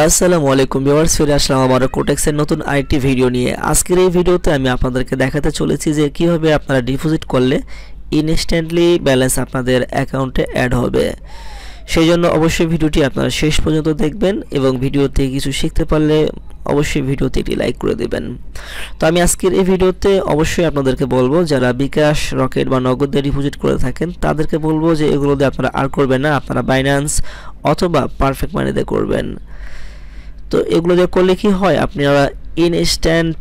আসসালামু আলাইকুম ভিউয়ার্স, ফিরে আসলাম আবার কোটেক্সের নতুন আরেকটি ভিডিও নিয়ে। আজকের এই ভিডিওতে আমি আপনাদেরকে দেখাতে চলেছি যে কিভাবে আপনারা ডিপোজিট করলে ইনস্ট্যান্টলি ব্যালেন্স আপনাদের অ্যাকাউন্টে অ্যাড হবে। সেই জন্য অবশ্যই ভিডিওটি আপনারা শেষ পর্যন্ত দেখবেন এবং ভিডিওতে কিছু শিখতে পারলে অবশ্যই ভিডিওতে একটি লাইক করে দেবেন। তো আমি আজকের এই ভিডিওতে অবশ্যই আপনাদেরকে বলবো, যারা বিকাশ, রকেট বা নগদ দিয়ে ডিপোজিট করে থাকেন তাদেরকে বলবো যে এগুলো দিয়ে আপনারা আর করবেন না, আপনারা বাইন্যান্স অথবা পারফেক্ট মানি দিয়ে করবেন। তো এগুলো দিয়ে করলে কি হয়, আপনারা ইনস্ট্যান্ট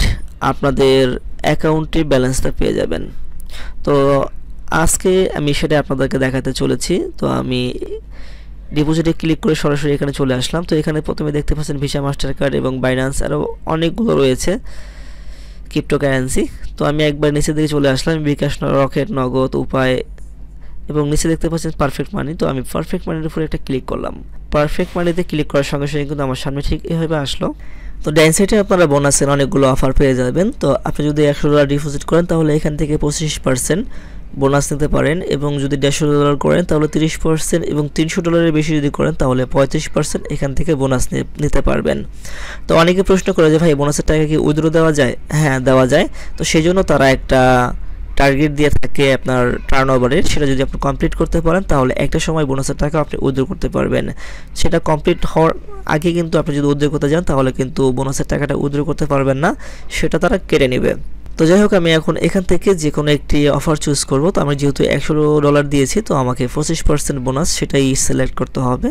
আপনাদের অ্যাকাউন্টে ব্যালেন্সটা পেয়ে যাবেন। তো আজকে আমি সেটা আপনাদেরকে দেখাতে চলেছি। তো আমি ডিপোজিটে ক্লিক করে সরাসরি এখানে চলে আসলাম। তো এখানে প্রথমে দেখতে পাচ্ছেন ভিসা, মাস্টার কার্ড এবং বাইন্যান্স, আরও অনেকগুলো রয়েছে ক্রিপ্টোকারেন্সি। তো আমি একবার নিচের দিকে চলে আসলাম, বিকাশ, রকেট, নগদ, উপায় এবং নিচে দেখতে পাচ্ছেন পারফেক্ট মানি। তো আমি পারফেক্ট মানির উপরে একটা ক্লিক করলাম। পারফেক্ট মানিতে ক্লিক করার সঙ্গে সঙ্গে কিন্তু আমার সামনে ঠিক এভাবে আসলো। তো ডান সাইডে আপনারা বোনাসের অনেকগুলো অফার পেয়ে যাবেন। তো আপনি যদি $100 ডিপোজিট করেন তাহলে এখান থেকে 25% বোনাস নিতে পারেন, এবং যদি $150 করেন তাহলে 30%, এবং $300 বেশি যদি করেন তাহলে 35% এখান থেকে বোনাস নিতে পারবেন। তো অনেকে প্রশ্ন করে যে ভাই বোনাসের টাকা কি উইথড্র দেওয়া যায়? হ্যাঁ, দেওয়া যায়। তো সেই জন্য তারা একটা টার্গেট দিয়ে থাকে আপনার টার্নওভারের, সেটা যদি আপনি কমপ্লিট করতে পারেন তাহলে একটা সময় বোনাসের টাকা আপনি উইথড্র করতে পারবেন। সেটা কমপ্লিট হওয়ার আগে কিন্তু আপনি যদি উইথড্র করতে যান তাহলে কিন্তু বোনাসের টাকাটা উইথড্র করতে পারবেন না, সেটা তারা কেটে নেবে। তো যাই হোক, আমি এখন এখান থেকে যে কোনো একটি অফার চুজ করব। তো আমি যেহেতু $100 দিয়েছি, তো আমাকে 25% বোনাস সেটাই সিলেক্ট করতে হবে।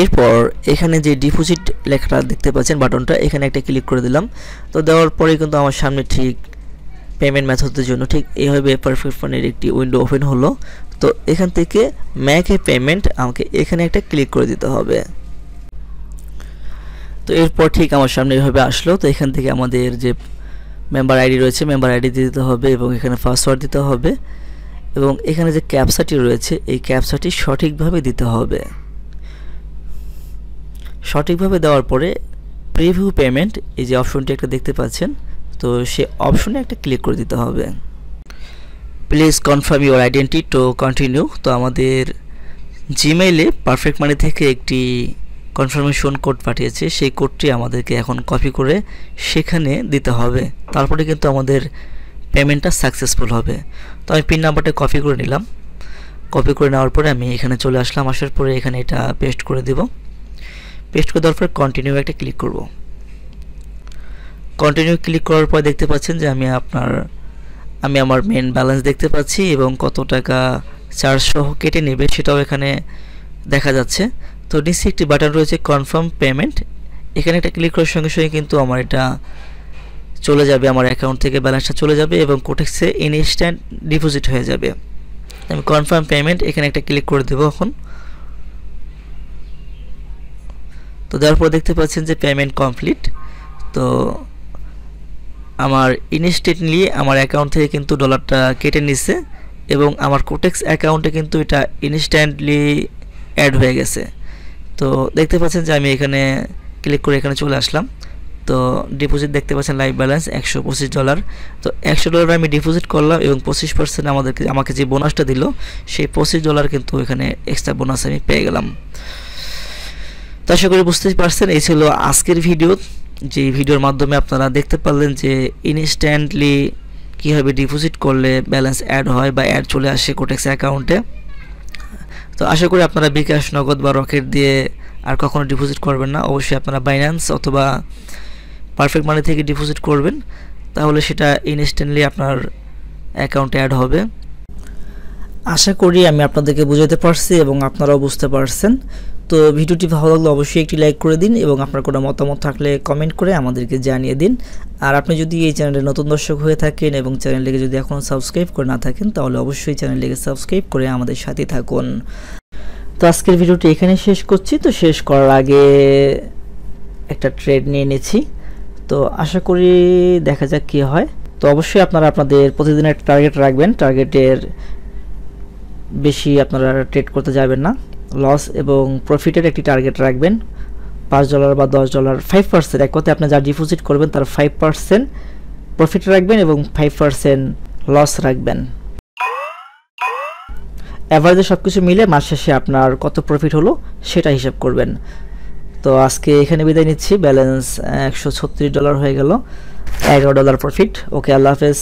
এরপর এখানে যে ডিপোজিট লেখাটা দেখতে পাচ্ছেন বাটনটা, এখানে একটা ক্লিক করে দিলাম। তো দেওয়ার পরে কিন্তু আমার সামনে ঠিক পেমেন্ট মেথডের জন্য ঠিক এইভাবে পারফেক্ট মানির একটি উইন্ডো ওপেন হলো। তো এখান থেকে মেক এ পেমেন্ট আমাকে এখানে একটা ক্লিক করে দিতে হবে। তো এরপর ঠিক আমার সামনে এইভাবে আসলো। তো এখান থেকে আমাদের যে মেম্বার আইডি রয়েছে, মেম্বার আইডি দিতে হবে এবং এখানে পাসওয়ার্ড দিতে হবে, এবং এখানে যে ক্যাপচাটি রয়েছে এই ক্যাপচাটি সঠিকভাবে দিতে হবে। সঠিকভাবে দেওয়ার পরে প্রিভিউ পেমেন্ট এই যে অপশনটি একটা দেখতে পাচ্ছেন, তো সে অপশনে একটা ক্লিক করে দিতে হবে। Please confirm your identity to continue. তো আমাদের জিমেইলে পারফেক্ট মানি থেকে একটি কনফার্মেশন কোড পাঠিয়েছে, সেই কোডটি আমাদেরকে এখন কপি করে সেখানে দিতে হবে, তারপরে কিন্তু আমাদের পেমেন্টটা সাকসেসফুল হবে। তো আমি পিন নাম্বারটা কপি করে নিলাম। কপি করে নেওয়ার পরে আমি এখানে চলে আসলাম। আসার পরে এখানে এটা পেস্ট করে দেব। পেস্ট করে দেওয়ার পরে কন্টিনিউ একটা ক্লিক করব। কন্টিনিউ ক্লিক করার পর দেখতে পাচ্ছেন যে আমি আমার মেন ব্যালেন্স দেখতে পাচ্ছি এবং কত টাকা চার্জ সহ কেটে নেবে সেটাও এখানে দেখা যাচ্ছে। তো নিচে একটি বাটন রয়েছে কনফার্ম পেমেন্ট, এখানে একটা ক্লিক করার সঙ্গে সঙ্গে কিন্তু আমার এটা চলে যাবে, আমার অ্যাকাউন্ট থেকে ব্যালেন্সটা চলে যাবে এবং কোটেক্সে ইনস্ট্যান্ট ডিপোজিট হয়ে যাবে। আমি কনফার্ম পেমেন্ট এখানে একটা ক্লিক করে দেব এখন। তো দেওয়ার পর দেখতে পাচ্ছেন যে পেমেন্ট কমপ্লিট। তো আমার ইনস্ট্যান্টলি আমার অ্যাকাউন্ট থেকে কিন্তু ডলারটা কেটে নিচ্ছে এবং আমার কোটেক্স অ্যাকাউন্টে কিন্তু এটা ইনস্ট্যান্টলি অ্যাড হয়ে গেছে। তো দেখতে পাচ্ছেন যে আমি এখানে ক্লিক করে এখানে চলে আসলাম। তো ডিপোজিট দেখতে পাচ্ছেন লাইভ ব্যালেন্স $125। তো $100 আমি ডিপোজিট করলাম এবং 25% আমাকে যে বোনাসটা দিল সেই $25 কিন্তু এখানে এক্সট্রা বোনাস আমি পেয়ে গেলাম। তো আশা করি বুঝতেই পারছেন, এই ছিল আজকের ভিডিও। যে ভিডিওর মাধ্যমে আপনারা দেখতে পারলেন যে ইনস্ট্যান্টলি কীভাবে ডিপোজিট করলে ব্যালেন্স অ্যাড হয় বা অ্যাড চলে আসে কোটেক্স অ্যাকাউন্টে। তো আশা করি আপনারা বিকাশ, নগদ বা রকেট দিয়ে আর কখনো ডিপোজিট করবেন না, অবশ্যই আপনারা বাইন্যান্স অথবা পারফেক্ট মানি থেকে ডিপোজিট করবেন, তাহলে সেটা ইনস্ট্যান্টলি আপনার অ্যাকাউন্টে অ্যাড হবে। আশা করি আমি আপনাদেরকে বোঝাতে পারছি এবং আপনারাও বুঝতে পারছেন। তো ভিডিওটি ভালো লাগলে অবশ্যই একটি লাইক করে দিন এবং আপনার কোনো মতামত থাকলে কমেন্ট করে আমাদেরকে জানিয়ে দিন। আর আপনি যদি এই চ্যানেলে নতুন দর্শক হয়ে থাকেন এবং চ্যানেলটিকে যদি এখনও সাবস্ক্রাইব করে না থাকেন তাহলে অবশ্যই চ্যানেলটিকে সাবস্ক্রাইব করে আমাদের সাথে থাকুন। তো আজকের ভিডিওটি এখানে শেষ করছি। তো শেষ করার আগে একটা ট্রেড নিয়ে নিয়েছি, তো আশা করি দেখা যাক কী হয়। তো অবশ্যই আপনারা আপনাদের প্রতিদিনের একটা টার্গেট রাখবেন, টার্গেটের বেশি আপনারা ট্রেড করতে যাবেন না। লস এবং প্রফিটের একটি টার্গেট রাখবেন, $5 বা $10, 5%। এক কথায় আপনি যা ডিপোজিট করবেন তার 5% প্রফিট রাখবেন এবং 5% লস রাখবেন। অ্যাভারেজে সব কিছু মিলে মাস শেষে আপনার কত প্রফিট হলো সেটা হিসাব করবেন। তো আজকে এখানে বিদায় নিচ্ছি। ব্যালেন্স $136 হয়ে গেল, $11 প্রফিট। ওকে, আল্লাহ হাফেজ।